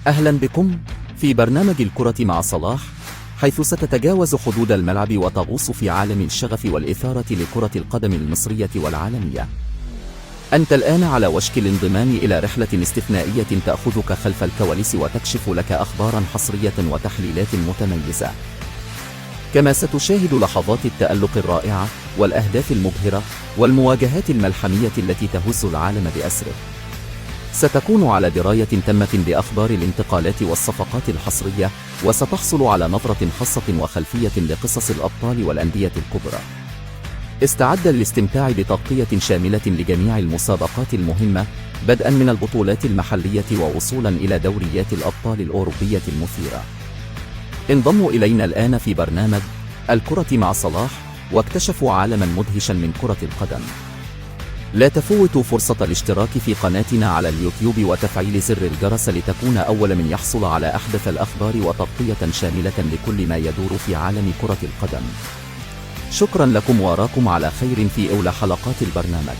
أهلا بكم في برنامج الكرة مع صلاح، حيث ستتجاوز حدود الملعب وتغوص في عالم الشغف والإثارة لكرة القدم المصرية والعالمية. أنت الآن على وشك الانضمام إلى رحلة استثنائية تأخذك خلف الكواليس وتكشف لك أخباراً حصرية وتحليلات متميزة. كما ستشاهد لحظات التألق الرائعة والأهداف المبهرة والمواجهات الملحمية التي تهز العالم بأسره. ستكون على دراية تامة بأخبار الانتقالات والصفقات الحصرية، وستحصل على نظرة خاصة وخلفية لقصص الأبطال والأندية الكبرى. استعد للاستمتاع بتغطية شاملة لجميع المسابقات المهمة، بدءا من البطولات المحلية ووصولا إلى دوريات الأبطال الأوروبية المثيرة. انضموا إلينا الآن في برنامج الكرة مع صلاح، واكتشفوا عالما مدهشا من كرة القدم. لا تفوتوا فرصة الاشتراك في قناتنا على اليوتيوب وتفعيل زر الجرس لتكون أول من يحصل على أحدث الأخبار وتغطية شاملة لكل ما يدور في عالم كرة القدم. شكرا لكم وأراكم على خير في أولى حلقات البرنامج.